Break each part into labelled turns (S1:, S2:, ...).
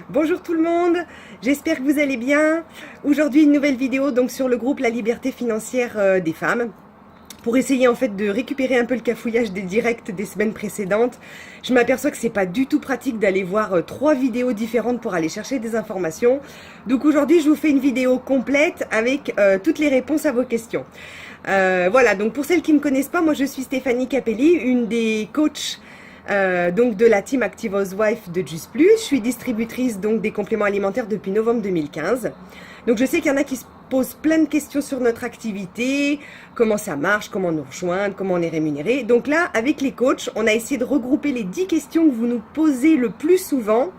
S1: Bonjour tout le monde, j'espère que vous allez bien. Aujourd'hui une nouvelle vidéo donc sur le groupe La Liberté Financière des Femmes. Pour essayer en fait de récupérer un peu le cafouillage des directs des semaines précédentes. Je m'aperçois que c'est pas du tout pratique d'aller voir 3 vidéos différentes pour aller chercher des informations. Donc aujourd'hui je vous fais une vidéo complète avec toutes les réponses à vos questions. Voilà, donc pour celles qui ne me connaissent pas, moi je suis Stéphanie Capelli, une des coachs donc de la team Active Housewife de Just Plus. Je suis distributrice donc des compléments alimentaires depuis novembre 2015. Donc je sais qu'il y en a qui se posent plein de questions sur notre activité, comment ça marche, comment nous rejoindre, comment on est rémunéré. Donc là, avec les coachs, on a essayé de regrouper les 10 questions que vous nous posez le plus souvent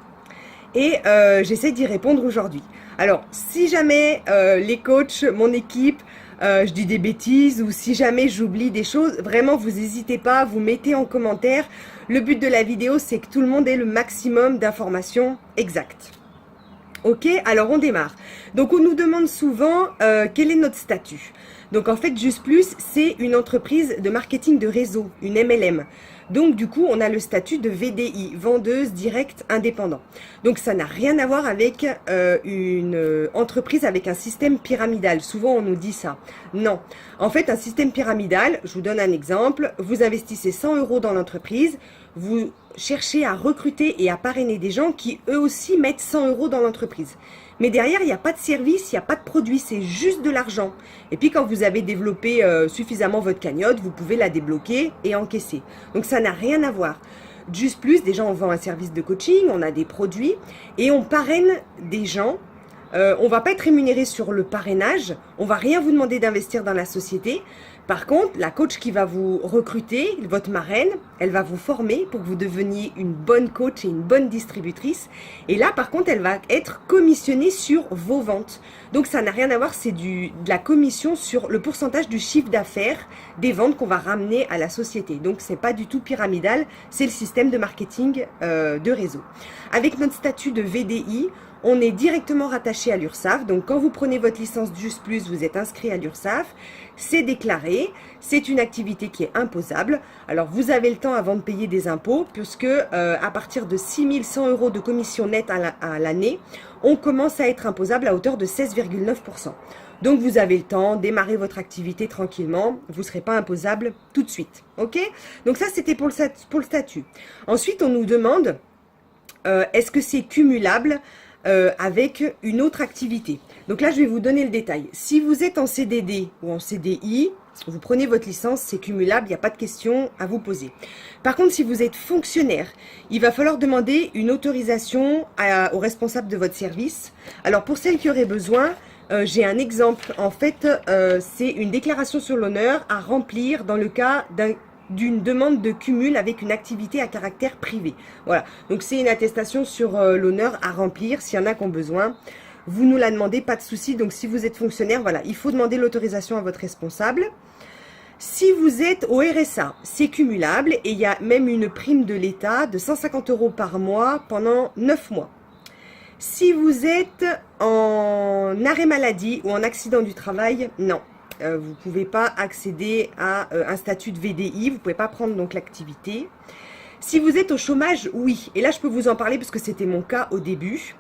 S1: et j'essaie d'y répondre aujourd'hui. Alors, si jamais les coachs, mon équipe, je dis des bêtises ou si jamais j'oublie des choses, vraiment vous n'hésitez pas, vous mettez en commentaire. Le but de la vidéo, c'est que tout le monde ait le maximum d'informations exactes. Ok, alors on démarre. Donc on nous demande souvent quel est notre statut. Donc en fait, Just Plus, c'est une entreprise de marketing de réseau, une MLM. Donc du coup, on a le statut de VDI, vendeuse directe indépendant. Donc ça n'a rien à voir avec une entreprise avec un système pyramidal. Souvent on nous dit ça. Non. En fait, un système pyramidal, je vous donne un exemple, vous investissez 100 € dans l'entreprise, vous cherchez à recruter et à parrainer des gens qui eux aussi mettent 100 € dans l'entreprise. Mais derrière, il n'y a pas de service, il n'y a pas de produit, c'est juste de l'argent. Et puis quand vous avez développé suffisamment votre cagnotte, vous pouvez la débloquer et encaisser. Donc ça n'a rien à voir. Just Plus, déjà on vend un service de coaching, on a des produits et on parraine des gens. On ne va pas être rémunéré sur le parrainage, on ne va rien vous demander d'investir dans la société. Par contre, la coach qui va vous recruter, votre marraine, elle va vous former pour que vous deveniez une bonne coach et une bonne distributrice. Et là, par contre, elle va être commissionnée sur vos ventes. Donc, ça n'a rien à voir, c'est de la commission sur le pourcentage du chiffre d'affaires des ventes qu'on va ramener à la société. Donc, c'est pas du tout pyramidal, c'est le système de marketing de réseau. Avec notre statut de VDI, on est directement rattaché à l'URSSAF. Donc, quand vous prenez votre licence Just Plus, vous êtes inscrit à l'URSSAF. C'est déclaré. C'est une activité qui est imposable. Alors, vous avez le temps avant de payer des impôts, puisque à partir de 6 100 € de commission nette à l'année, on commence à être imposable à hauteur de 16,9%. Donc, vous avez le temps, démarrer votre activité tranquillement. Vous ne serez pas imposable tout de suite. OK? Donc, ça, c'était pour le statut. Ensuite, on nous demande, est-ce que c'est cumulable avec une autre activité. Donc là, je vais vous donner le détail. Si vous êtes en CDD ou en CDI, vous prenez votre licence, c'est cumulable, il n'y a pas de question à vous poser. Par contre, si vous êtes fonctionnaire, il va falloir demander une autorisation au responsable de votre service. Alors, pour celles qui auraient besoin, j'ai un exemple. En fait, c'est une déclaration sur l'honneur à remplir dans le cas d'une demande de cumul avec une activité à caractère privé. Voilà, donc c'est une attestation sur l'honneur à remplir s'il y en a qui ont besoin. Vous nous la demandez, pas de souci. Donc si vous êtes fonctionnaire, voilà, il faut demander l'autorisation à votre responsable. Si vous êtes au RSA, c'est cumulable et il y a même une prime de l'État de 150 € par mois pendant 9 mois. Si vous êtes en arrêt maladie ou en accident du travail, non. Vous ne pouvez pas accéder à un statut de VDI, vous ne pouvez pas prendre donc l'activité. Si vous êtes au chômage, oui. Et là, je peux vous en parler parce que c'était mon cas au début.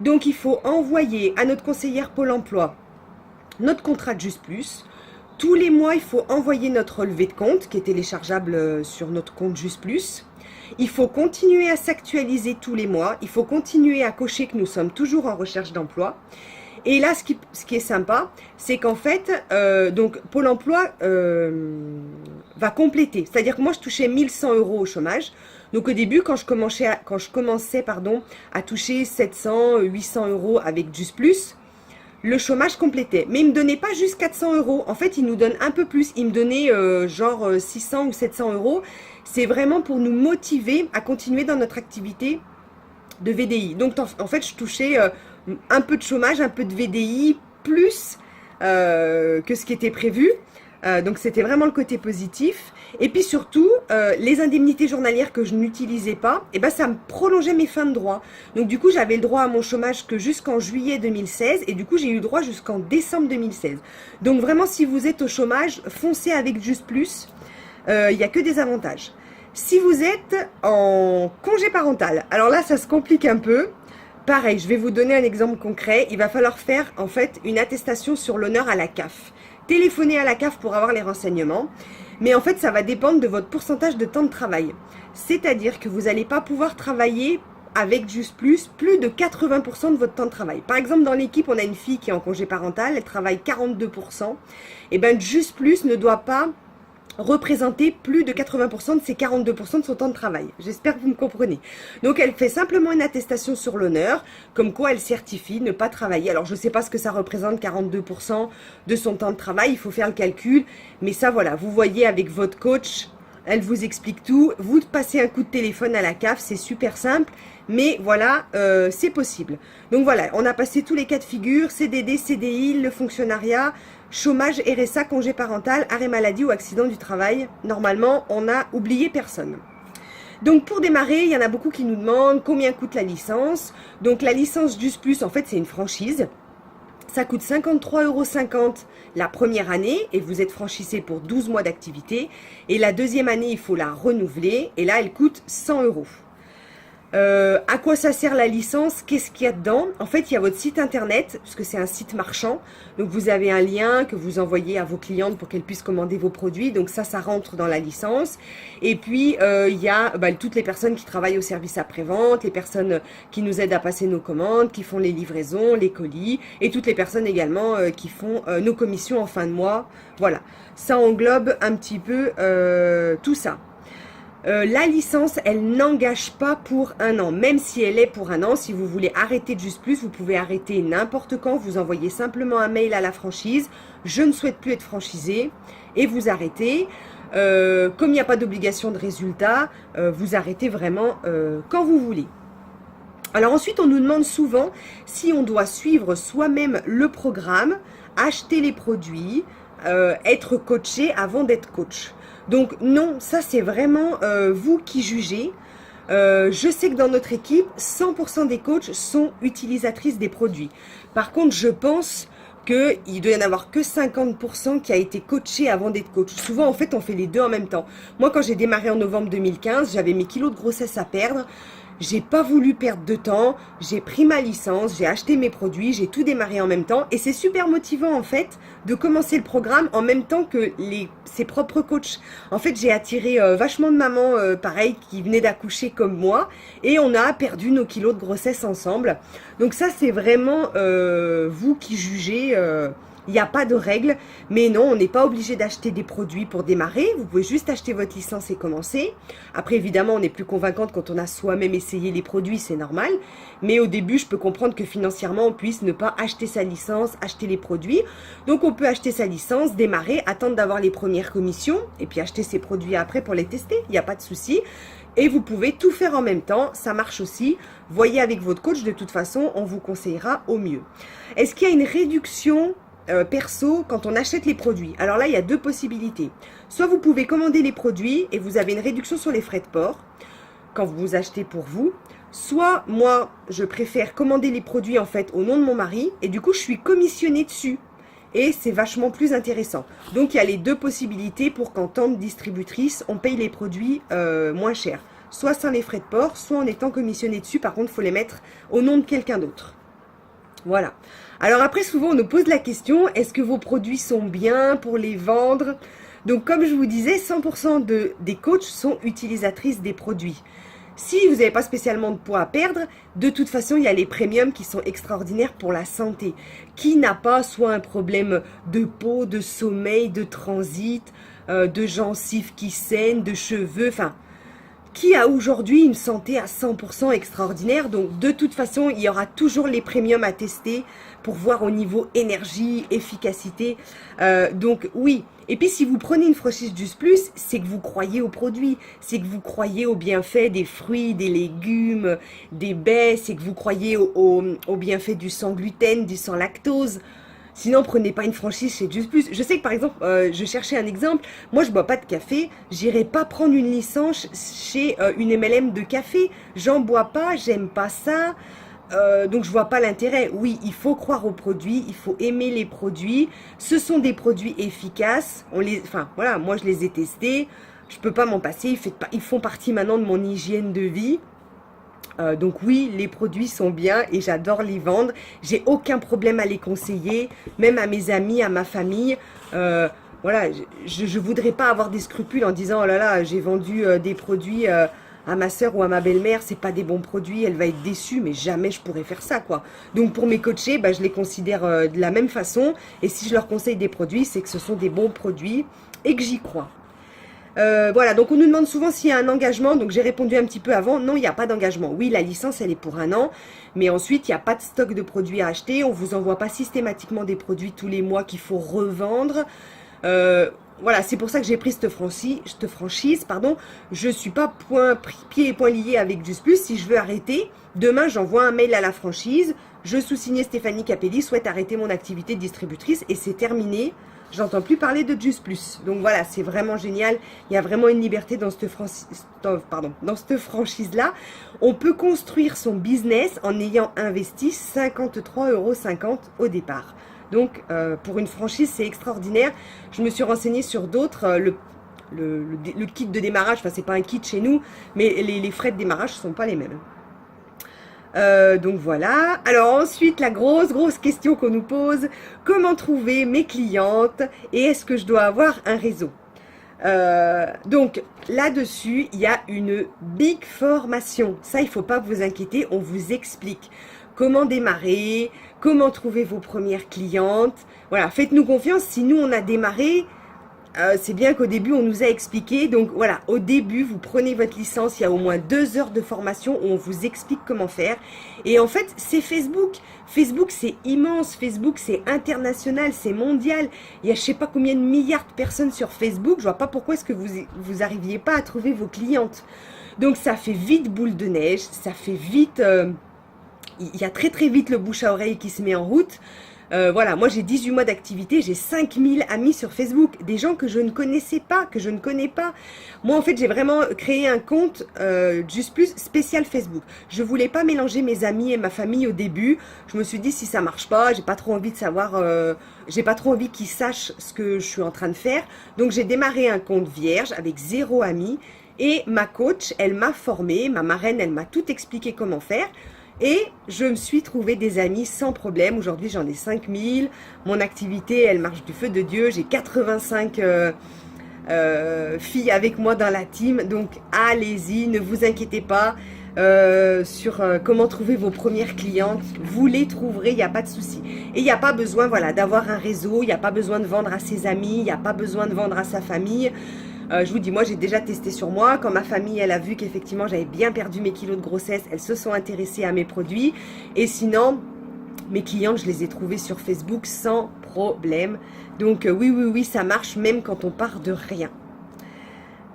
S1: Donc, il faut envoyer à notre conseillère Pôle emploi notre contrat de Just Plus. Tous les mois, il faut envoyer notre relevé de compte qui est téléchargeable sur notre compte Just Plus. Il faut continuer à s'actualiser tous les mois. Il faut continuer à cocher que nous sommes toujours en recherche d'emploi. Et là, ce qui est sympa, c'est qu'en fait, donc Pôle emploi va compléter. C'est-à-dire que moi, je touchais 1100 € au chômage. Donc au début, quand je commençais à toucher 700, 800 € avec Just Plus, le chômage complétait. Mais il ne me donnait pas juste 400 €. En fait, il nous donne un peu plus. Il me donnait genre 600 ou 700 €. C'est vraiment pour nous motiver à continuer dans notre activité de VDI. Donc en fait, je touchais un peu de chômage, un peu de VDI, plus que ce qui était prévu. Donc c'était vraiment le côté positif. Et puis surtout, les indemnités journalières que je n'utilisais pas, et ben ça me prolongeait mes fins de droit. Donc du coup, j'avais le droit à mon chômage que jusqu'en juillet 2016 et du coup, j'ai eu le droit jusqu'en décembre 2016. Donc vraiment, si vous êtes au chômage, foncez avec Just Plus. Il n'y a que des avantages. Si vous êtes en congé parental, alors là, ça se complique un peu. Pareil, je vais vous donner un exemple concret. Il va falloir faire en fait une attestation sur l'honneur à la CAF. Téléphoner à la CAF pour avoir les renseignements. Mais en fait, ça va dépendre de votre pourcentage de temps de travail. C'est-à-dire que vous n'allez pas pouvoir travailler avec Just plus de 80% de votre temps de travail. Par exemple, dans l'équipe, on a une fille qui est en congé parental, elle travaille 42%. Et bien, Just Plus ne doit pas représenter plus de 80% de ses 42% de son temps de travail. J'espère que vous me comprenez. Donc, elle fait simplement une attestation sur l'honneur, comme quoi elle certifie ne pas travailler. Alors, je ne sais pas ce que ça représente, 42% de son temps de travail, il faut faire le calcul. Mais ça, voilà, vous voyez avec votre coach, elle vous explique tout. Vous passez un coup de téléphone à la CAF, c'est super simple. Mais voilà, c'est possible. Donc voilà, on a passé tous les cas de figure, CDD, CDI, le fonctionnariat, chômage, RSA, congé parental, arrêt maladie ou accident du travail. Normalement, on n'a oublié personne. Donc pour démarrer, il y en a beaucoup qui nous demandent combien coûte la licence. Donc la licence Just Plus, en fait, c'est une franchise. Ça coûte 53,50 € la première année et vous êtes franchisé pour 12 mois d'activité. Et la deuxième année, il faut la renouveler et là, elle coûte 100 €. À quoi ça sert la licence? Qu'est-ce qu'il y a dedans? En fait, il y a votre site internet, puisque c'est un site marchand. Donc, vous avez un lien que vous envoyez à vos clientes pour qu'elles puissent commander vos produits. Donc, ça rentre dans la licence. Et puis, il y a toutes les personnes qui travaillent au service après-vente, les personnes qui nous aident à passer nos commandes, qui font les livraisons, les colis, et toutes les personnes également qui font nos commissions en fin de mois. Voilà, ça englobe un petit peu tout ça. La licence, elle n'engage pas pour un an, même si elle est pour un an. Si vous voulez arrêter de Just Plus, vous pouvez arrêter n'importe quand. Vous envoyez simplement un mail à la franchise. Je ne souhaite plus être franchisé et vous arrêtez. Comme il n'y a pas d'obligation de résultat, vous arrêtez vraiment quand vous voulez. Alors ensuite, on nous demande souvent si on doit suivre soi-même le programme, acheter les produits, être coaché avant d'être coach. Donc non, ça c'est vraiment vous qui jugez. Je sais que dans notre équipe, 100% des coachs sont utilisatrices des produits. Par contre, je pense qu'il doit y en avoir que 50% qui a été coaché avant d'être coach. Souvent, en fait, on fait les deux en même temps. Moi, quand j'ai démarré en novembre 2015, j'avais mes kilos de grossesse à perdre. J'ai pas voulu perdre de temps, j'ai pris ma licence, j'ai acheté mes produits, j'ai tout démarré en même temps et c'est super motivant en fait de commencer le programme en même temps que ses propres coachs. En fait, j'ai attiré vachement de mamans pareil qui venaient d'accoucher comme moi et on a perdu nos kilos de grossesse ensemble. Donc ça c'est vraiment vous qui jugez. Il n'y a pas de règle, mais non, on n'est pas obligé d'acheter des produits pour démarrer. Vous pouvez juste acheter votre licence et commencer. Après, évidemment, on est plus convaincante quand on a soi-même essayé les produits, c'est normal. Mais au début, je peux comprendre que financièrement, on puisse ne pas acheter sa licence, acheter les produits. Donc, on peut acheter sa licence, démarrer, attendre d'avoir les premières commissions et puis acheter ses produits après pour les tester. Il n'y a pas de souci. Et vous pouvez tout faire en même temps, ça marche aussi. Voyez avec votre coach, de toute façon, on vous conseillera au mieux. Est-ce qu'il y a une réduction perso quand on achète les produits? Alors là, il y a deux possibilités. Soit vous pouvez commander les produits et vous avez une réduction sur les frais de port quand vous achetez pour vous. Soit moi, je préfère commander les produits en fait au nom de mon mari et du coup, je suis commissionnée dessus. Et c'est vachement plus intéressant. Donc, il y a les deux possibilités pour qu'en tant que distributrice, on paye les produits moins cher. Soit sans les frais de port, soit en étant commissionné dessus. Par contre, il faut les mettre au nom de quelqu'un d'autre. Voilà. Alors après, souvent, on nous pose la question, est-ce que vos produits sont bien pour les vendre? Donc, comme je vous disais, 100% des coachs sont utilisatrices des produits. Si vous n'avez pas spécialement de poids à perdre, de toute façon, il y a les premiums qui sont extraordinaires pour la santé. Qui n'a pas soit un problème de peau, de sommeil, de transit, de gencives qui saignent, de cheveux, enfin... Qui a aujourd'hui une santé à 100% extraordinaire? Donc de toute façon, il y aura toujours les premiums à tester pour voir au niveau énergie, efficacité. Donc oui. Et puis si vous prenez une franchise Just Plus, c'est que vous croyez aux produits, c'est que vous croyez aux bienfaits des fruits, des légumes, des baies, c'est que vous croyez aux bienfaits du sans gluten, du sans lactose. Sinon, prenez pas une franchise chez Just Plus. Je sais que par exemple, je cherchais un exemple. Moi, je bois pas de café. J'irai pas prendre une licence chez une MLM de café. J'en bois pas. J'aime pas ça. Donc, je vois pas l'intérêt. Oui, il faut croire aux produits. Il faut aimer les produits. Ce sont des produits efficaces. Enfin, voilà. Moi, je les ai testés. Je peux pas m'en passer. Ils font partie maintenant de mon hygiène de vie. Donc oui, les produits sont bien et j'adore les vendre. J'ai aucun problème à les conseiller, même à mes amis, à ma famille. Voilà, je voudrais pas avoir des scrupules en disant oh là là, j'ai vendu des produits à ma sœur ou à ma belle-mère, c'est pas des bons produits, elle va être déçue, mais jamais je pourrais faire ça, quoi. Donc pour mes coachés, bah, je les considère de la même façon. Et si je leur conseille des produits, c'est que ce sont des bons produits et que j'y crois. Voilà, donc on nous demande souvent s'il y a un engagement, donc j'ai répondu un petit peu avant, non, il n'y a pas d'engagement. Oui, la licence, elle est pour 1 an, mais ensuite, il n'y a pas de stock de produits à acheter, on ne vous envoie pas systématiquement des produits tous les mois qu'il faut revendre. Voilà, c'est pour ça que j'ai pris cette franchise, pardon. Je ne suis pas pieds et poings liés avec Just Plus. Si je veux arrêter, demain, j'envoie un mail à la franchise, je sous-signais Stéphanie Capelli, souhaite arrêter mon activité de distributrice et c'est terminé. J'entends plus parler de Just Plus. Donc voilà, c'est vraiment génial. Il y a vraiment une liberté dans cette franchise-là. On peut construire son business en ayant investi 53,50 € au départ. Donc pour une franchise, c'est extraordinaire. Je me suis renseignée sur d'autres. Le kit de démarrage, enfin c'est pas un kit chez nous, mais les frais de démarrage ne sont pas les mêmes. Donc voilà. Alors ensuite, la grosse question qu'on nous pose, comment trouver mes clientes et est-ce que je dois avoir un réseau? Donc là-dessus, il y a une big formation. Ça, il ne faut pas vous inquiéter, on vous explique comment démarrer, comment trouver vos premières clientes. Voilà, faites-nous confiance, si nous on a démarré, c'est bien qu'au début, on nous a expliqué. Donc voilà, au début, vous prenez votre licence, il y a au moins 2 heures de formation où on vous explique comment faire. Et en fait, c'est Facebook. Facebook, c'est immense. Facebook, c'est international, c'est mondial. Il y a je sais pas combien de milliards de personnes sur Facebook. Je vois pas pourquoi est-ce que vous arriviez pas à trouver vos clientes. Donc ça fait vite boule de neige, ça fait vite... il y a très vite le bouche à oreille qui se met en route. Voilà, moi j'ai 18 mois d'activité, j'ai 5000 amis sur Facebook, des gens que je ne connaissais pas, que je ne connais pas. Moi en fait j'ai vraiment créé un compte Just Plus spécial Facebook. Je voulais pas mélanger mes amis et ma famille au début. Je me suis dit si ça marche pas, j'ai pas trop envie de savoir, j'ai pas trop envie qu'ils sachent ce que je suis en train de faire. Donc j'ai démarré un compte vierge avec 0 amis et ma coach, elle m'a formée, ma marraine, elle m'a tout expliqué comment faire. Et je me suis trouvé des amis sans problème. Aujourd'hui, j'en ai 5000. Mon activité, elle marche du feu de Dieu. J'ai 85 filles avec moi dans la team. Donc, allez-y, ne vous inquiétez pas sur comment trouver vos premières clientes. Vous les trouverez, il n'y a pas de souci. Et il n'y a pas besoin voilà, d'avoir un réseau. Il n'y a pas besoin de vendre à ses amis. Il n'y a pas besoin de vendre à sa famille. Je vous dis, moi j'ai déjà testé sur moi. Quand ma famille elle a vu qu'effectivement j'avais bien perdu mes kilos de grossesse, elles se sont intéressées à mes produits. Et sinon, mes clientes, je les ai trouvées sur Facebook sans problème. Donc oui, ça marche même quand on part de rien.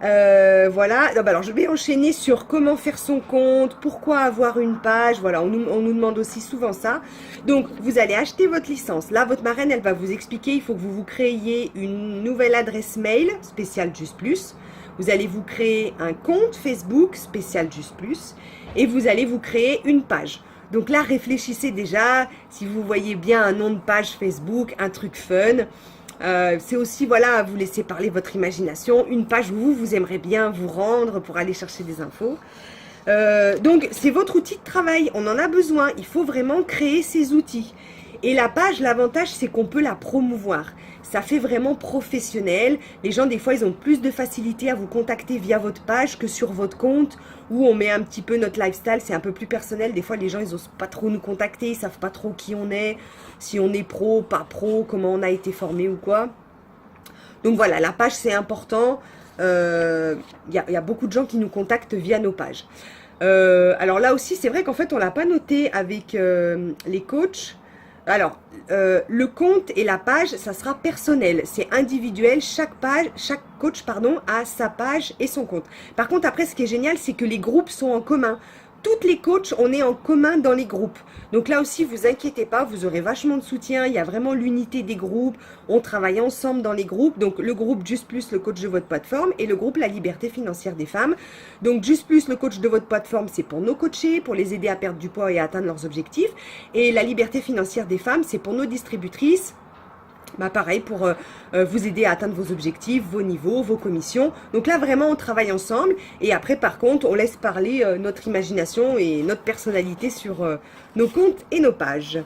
S1: Voilà, alors je vais enchaîner sur comment faire son compte, pourquoi avoir une page, voilà, on nous demande aussi souvent ça. Donc vous allez acheter votre licence, là votre marraine elle va vous expliquer, il faut que vous vous créiez une nouvelle adresse mail spéciale Just Plus, vous allez vous créer un compte Facebook spécial Just Plus et vous allez vous créer une page. Donc là réfléchissez déjà, si vous voyez bien un nom de page Facebook, un truc fun. C'est aussi, voilà, vous laisser parler votre imagination, une page où vous aimeriez bien vous rendre pour aller chercher des infos. Donc, c'est votre outil de travail, on en a besoin, il faut vraiment créer ces outils. Et la page, l'avantage, c'est qu'on peut la promouvoir. Ça fait vraiment professionnel. Les gens, des fois, ils ont plus de facilité à vous contacter via votre page que sur votre compte où on met un petit peu notre lifestyle. C'est un peu plus personnel. Des fois, les gens, ils n'osent pas trop nous contacter. Ils ne savent pas trop qui on est, si on est pro, pas pro, comment on a été formé ou quoi. Donc voilà, la page, c'est important. Y a beaucoup de gens qui nous contactent via nos pages. Alors là aussi, c'est vrai qu'en fait, on ne l'a pas noté avec les coachs. Alors, le compte et la page, ça sera personnel, c'est individuel, chaque coach a sa page et son compte. Par contre, après, ce qui est génial, c'est que les groupes sont en commun. Toutes les coachs, on est en commun dans les groupes. Donc là aussi, vous inquiétez pas, vous aurez vachement de soutien. Il y a vraiment l'unité des groupes. On travaille ensemble dans les groupes. Donc le groupe Just Plus, le coach de votre plateforme, et le groupe La Liberté Financière des Femmes. Donc Just Plus, le coach de votre plateforme, c'est pour nos coachés, pour les aider à perdre du poids et à atteindre leurs objectifs. Et La Liberté Financière des Femmes, c'est pour nos distributrices Bah pareil pour vous aider à atteindre vos objectifs, vos niveaux, vos commissions. Donc là vraiment on travaille ensemble et après par contre on laisse parler notre imagination et notre personnalité sur nos comptes et nos pages.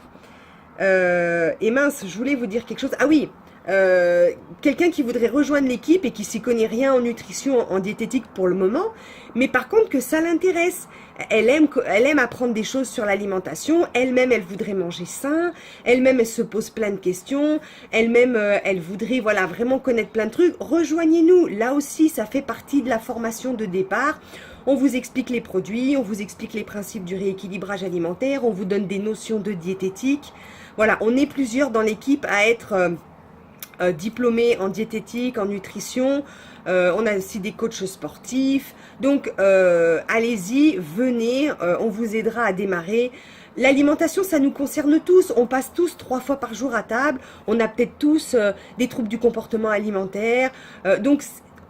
S1: Et mince, je voulais vous dire quelque chose. Ah oui, quelqu'un qui voudrait rejoindre l'équipe et qui s'y connaît rien en nutrition, en diététique pour le moment, mais par contre que ça l'intéresse. Elle aime apprendre des choses sur l'alimentation, elle-même elle voudrait manger sain, elle-même elle se pose plein de questions, elle-même elle voudrait voilà vraiment connaître plein de trucs. Rejoignez-nous, là aussi ça fait partie de la formation de départ. On vous explique les produits, on vous explique les principes du rééquilibrage alimentaire, on vous donne des notions de diététique. Voilà, on est plusieurs dans l'équipe à être diplômés en diététique, en nutrition. On a aussi des coachs sportifs. Donc, allez-y, venez, on vous aidera à démarrer. L'alimentation, ça nous concerne tous. On passe tous 3 fois par jour à table. On a peut-être tous des troubles du comportement alimentaire. Donc,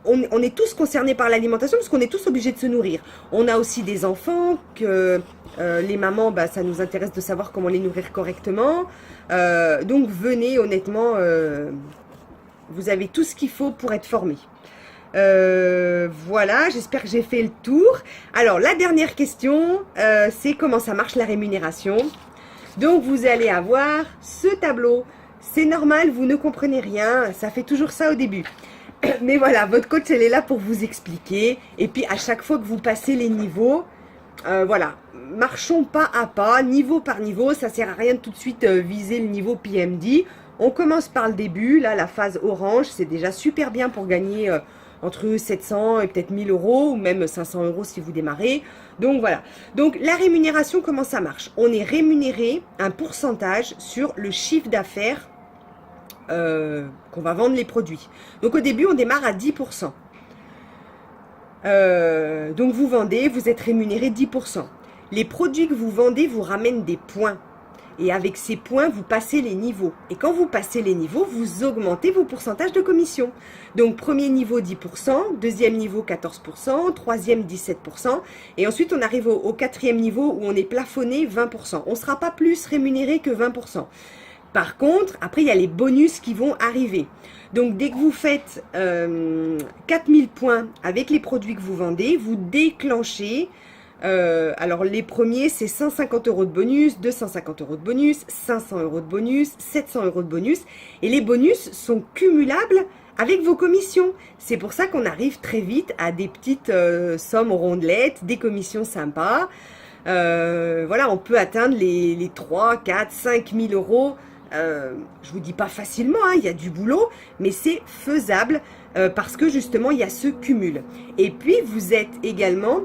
S1: on est tous concernés par l'alimentation parce qu'on est tous obligés de se nourrir. On a aussi des enfants que les mamans, bah, ça nous intéresse de savoir comment les nourrir correctement. Donc venez, honnêtement, vous avez tout ce qu'il faut pour être formé. Voilà, j'espère que j'ai fait le tour. Alors la dernière question, c'est comment ça marche la rémunération. Donc vous allez avoir ce tableau. C'est normal, vous ne comprenez rien, ça fait toujours ça au début. Mais voilà, votre coach, elle est là pour vous expliquer. Et puis, à chaque fois que vous passez les niveaux, voilà, marchons pas à pas, niveau par niveau. Ça sert à rien de tout de suite viser le niveau PMD. On commence par le début. Là, la phase orange, c'est déjà super bien pour gagner entre 700 et peut-être 1000 euros ou même 500 euros si vous démarrez. Donc, voilà. Donc, la rémunération, comment ça marche? On est rémunéré un pourcentage sur le chiffre d'affaires qu'on va vendre les produits. Donc au début on démarre à 10%. Donc vous vendez, vous êtes rémunéré 10%. Les produits que vous vendez vous ramènent des points. Et avec ces points, vous passez les niveaux. Et quand vous passez les niveaux, vous augmentez vos pourcentages de commission. Donc premier niveau 10%, deuxième niveau 14%, troisième 17%. Et ensuite on arrive au quatrième niveau où on est plafonné 20%. On ne sera pas plus rémunéré que 20%. Par contre, après, il y a les bonus qui vont arriver. Donc, dès que vous faites 4000 points avec les produits que vous vendez, vous déclenchez. Alors, les premiers, c'est 150 euros de bonus, 250 euros de bonus, 500 euros de bonus, 700 euros de bonus. Et les bonus sont cumulables avec vos commissions. C'est pour ça qu'on arrive très vite à des petites sommes rondelettes, des commissions sympas. Voilà, on peut atteindre les 3, 4, 5 000 euros. Je vous dis pas facilement, hein, il y a du boulot, mais c'est faisable parce que justement il y a ce cumul. Et puis vous êtes également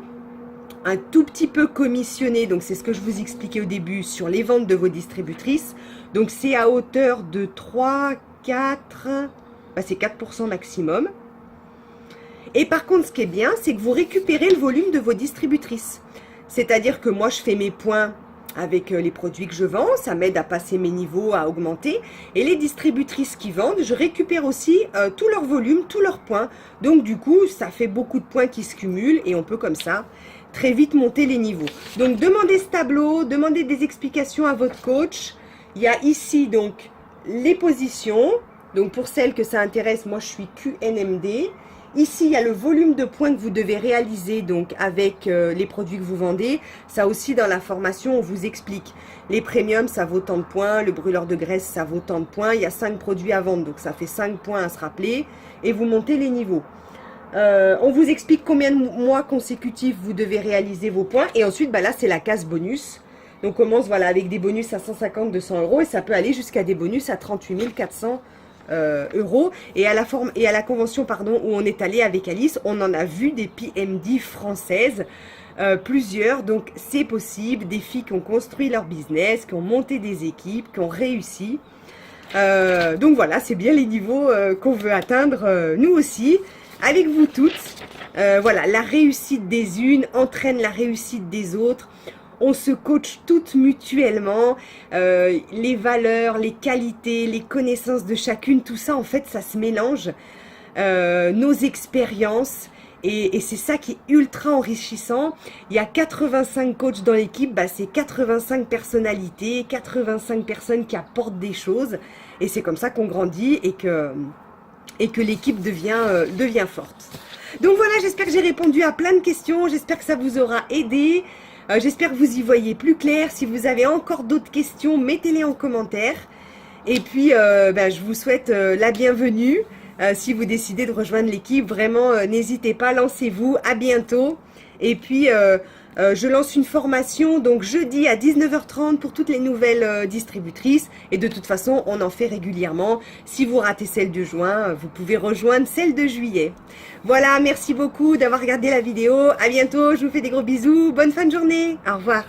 S1: un tout petit peu commissionné, donc c'est ce que je vous expliquais au début sur les ventes de vos distributrices. Donc c'est à hauteur de 3, 4, bah c'est 4% maximum. Et par contre ce qui est bien, c'est que vous récupérez le volume de vos distributrices. C'est-à-dire que moi je fais mes points avec les produits que je vends, ça m'aide à passer mes niveaux, à augmenter. Et les distributrices qui vendent, je récupère aussi tout leur volume, tous leurs points. Donc du coup, ça fait beaucoup de points qui se cumulent et on peut comme ça très vite monter les niveaux. Donc demandez ce tableau, demandez des explications à votre coach. Il y a ici donc les positions. Donc pour celles que ça intéresse, moi je suis QNMD. Ici, il y a le volume de points que vous devez réaliser donc avec les produits que vous vendez. Ça aussi, dans la formation, on vous explique. Les premiums, ça vaut tant de points. Le brûleur de graisse, ça vaut tant de points. Il y a 5 produits à vendre, donc ça fait 5 points à se rappeler. Et vous montez les niveaux. On vous explique combien de mois consécutifs vous devez réaliser vos points. Et ensuite, bah là, c'est la case bonus. Donc, on commence voilà, avec des bonus à 150, 200 euros. Et ça peut aller jusqu'à des bonus à 38 400 euros. Et à la convention pardon, où on est allé avec Alice, on en a vu des PMD françaises. Plusieurs, donc c'est possible. Des filles qui ont construit leur business, qui ont monté des équipes, qui ont réussi. Donc voilà, c'est bien les niveaux qu'on veut atteindre nous aussi. Avec vous toutes, voilà, la réussite des unes entraîne la réussite des autres. On se coach toutes mutuellement, les valeurs, les qualités, les connaissances de chacune, tout ça en fait ça se mélange, nos expériences Et c'est ça qui est ultra enrichissant. Il y a 85 coachs dans l'équipe, bah c'est 85 personnalités, 85 personnes qui apportent des choses. Et c'est comme ça qu'on grandit et que l'équipe devient forte. Donc voilà, j'espère que j'ai répondu à plein de questions. J'espère que ça vous aura aidé. J'espère que vous y voyez plus clair. Si vous avez encore d'autres questions, mettez-les en commentaire. Et puis, je vous souhaite la bienvenue. Si vous décidez de rejoindre l'équipe, vraiment, n'hésitez pas, lancez-vous. À bientôt. Et puis, je lance une formation donc jeudi à 19h30 pour toutes les nouvelles distributrices. Et de toute façon, on en fait régulièrement. Si vous ratez celle de juin, vous pouvez rejoindre celle de juillet. Voilà, merci beaucoup d'avoir regardé la vidéo. À bientôt, je vous fais des gros bisous. Bonne fin de journée. Au revoir.